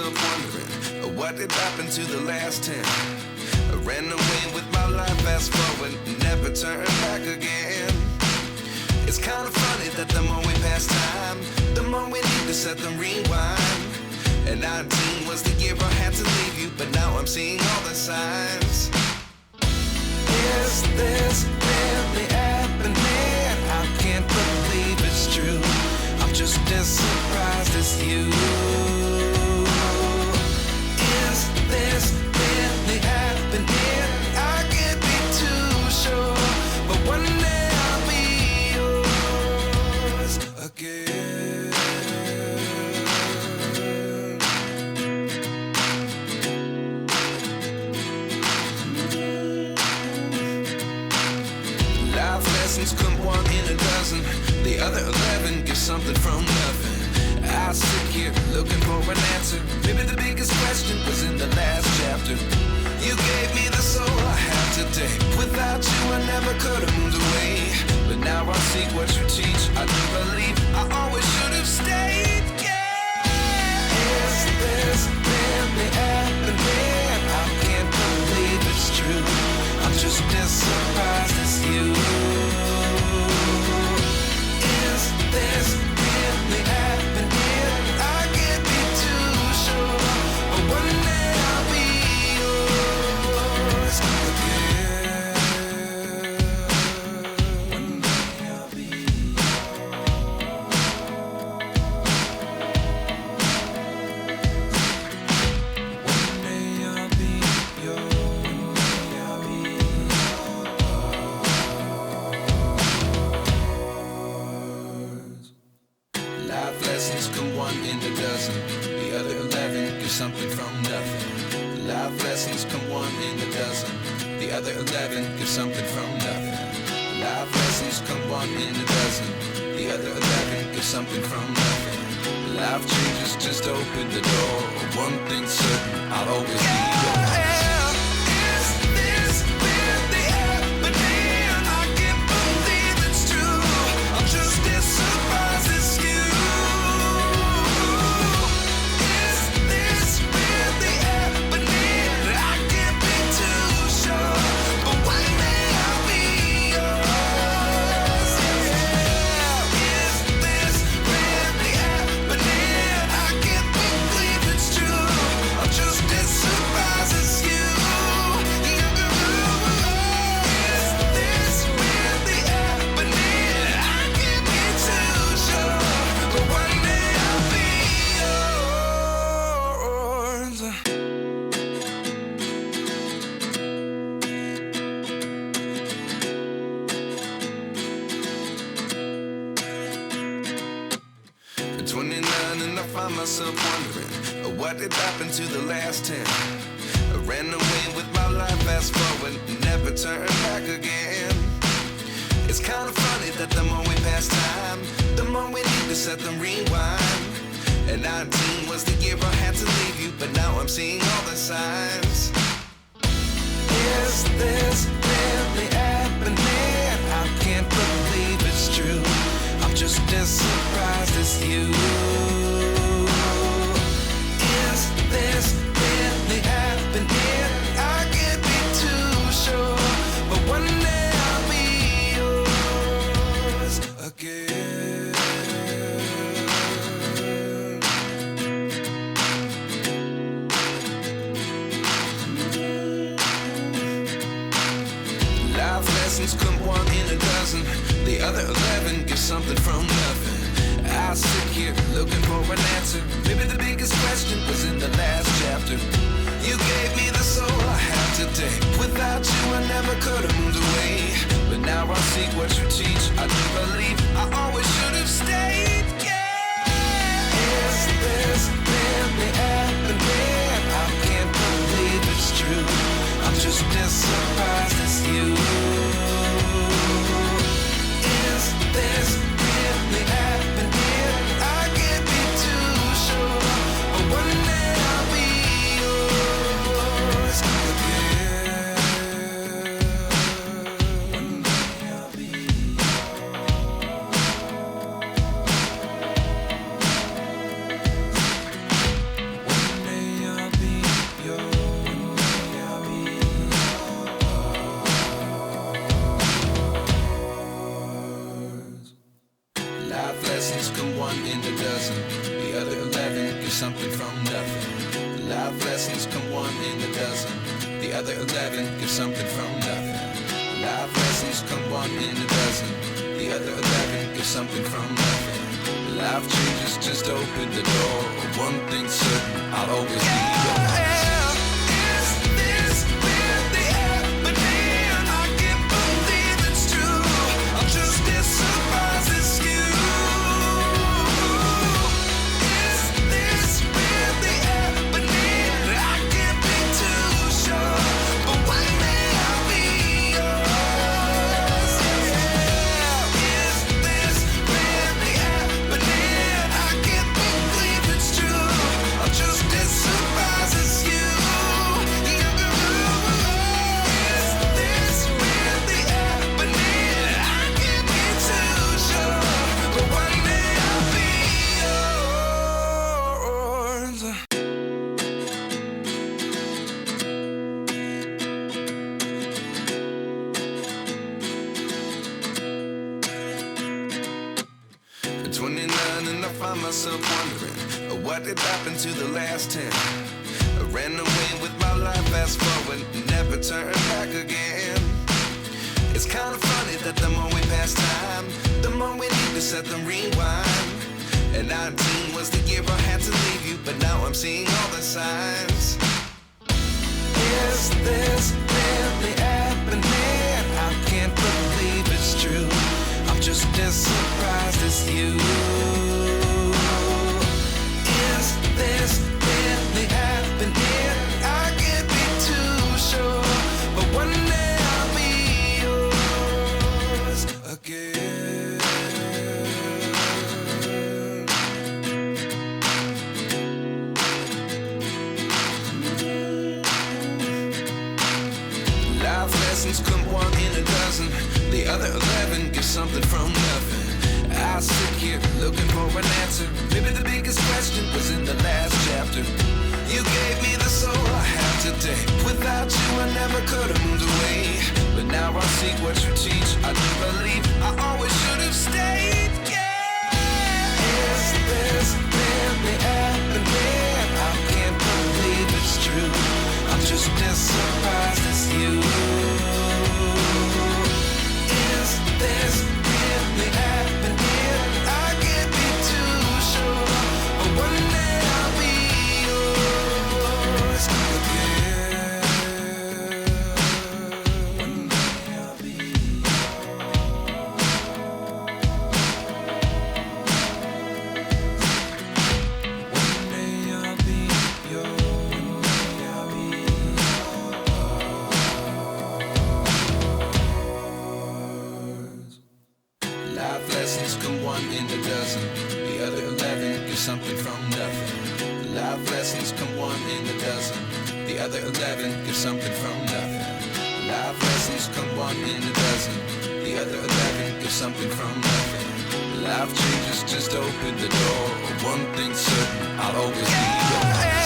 myself wondering, what did happen to the last 10? I ran away with my life, fast forward, never turn back again. It's kind of funny that the more we pass time, the more we need to set them rewind. And 19 was the year I had to leave you, but now I'm seeing all the signs. Is this really happening? I can't believe it's true. I'm just as surprised as you. Is this really happening? I can't be too sure, but one day I'll be yours again. Life lessons come one in a dozen. The other 11 get something from nothing. I sit here looking for an answer. Maybe the biggest question was in the last chapter. You gave me the soul I have today. Without you I never could have moved away. But now I see what you teach. I do believe I always should have stayed. Yeah. Is this really happening? I can't believe it's true. I'm just as surprised as you. Is this really happening? I can't be too sure, but one day I'll be yours again. One day I'll be One day I'll be yours. I'll be yours. Life lessons come one in a dozen. The other 11 get something from nothing. Life lessons come one in a dozen. The other 11 get something from nothing. Life lessons come one in a dozen. The other 11 get something from nothing. Life changes, just open the door. One thing's certain, I'll always be yours. Is this really happening? I can't believe it's true. I'm just as surprised as you. Is this really happening? I can't be too sure, but one day I'll be yours. Is this really happening? I can't believe it's true. I'm just as surprised as you. Is this really happening? I can't be too sure, but one day I'll be yours. 29 and I find myself wondering, what did happen to the last 10? I ran away with my life, fast forward, never turn back again. It's kind of funny that the more we pass time, the more we need to set them rewind. And 19 was the year I had to leave you, but now I'm seeing all the signs. Is this really happening? I can't believe it's true. I'm just as surprised as you. Is this really happening? I can't be too sure, but one day I'll be yours again. Life lessons come one in a dozen. The other 11 get something from nothing. I sit here looking for an answer. Maybe the biggest question was in the last chapter. You gave me the soul I have today. Without you I never could have moved away. But now I see what you teach. I do believe I always should have stayed. Yeah. Is this really happening? I can't believe it's true. I'm just as surprised as you. Is this really happening? I can't be too sure, but one day I'll be yours again. One day I'll be yours. One day lessons come one in a dozen. The other 11 give something from nothing. Life lessons come one in a dozen. The other 11 give something from nothing. Life changes just open the door. One thing's certain, I'll always be yours. Is this really happening? I can't believe it's true. I'm just as surprised as you. Is this really happening? I can't be too sure, but one day I'll be yours. Is this really happening? I can't believe it's true. I'm just as surprised as you. Is this really happening? I can't be too sure, but one day I'll be yours. At 29 and I find myself wondering, what did happen to the last 10? I ran away with my life, fast forward, never turn back again. It's kind of funny that the more we pass time, the more we need to set them rewind. And 19 was the year I had to leave you, but now I'm seeing all the signs. Is this really happening? I can't believe it's true. I'm just as surprised as you. Is this really happening? I can't be too sure, but one day I'll be yours again. Life lessons come one in a dozen. The other 11 give something from nothing. I sit here looking for an answer. Maybe the biggest question was in the last chapter. You gave me the soul I have today. Without you I never could have moved away. But now I see what you teach. I do believe I always should have stayed. Yeah. Is this really happening? I can't believe it's true. I'm just as surprised as you. Is this really happening? I can't be too sure, but one day I'll be yours again. One day I'll be One day I'll be yours. I'll be Life lessons come one in a dozen. The other 11 give something from nothing. Life lessons come one in a dozen. The other 11 give something from nothing. Life lessons come one in a dozen. The other 11 give something from nothing. Life changes just open the door. One thing's certain, I'll always be yours.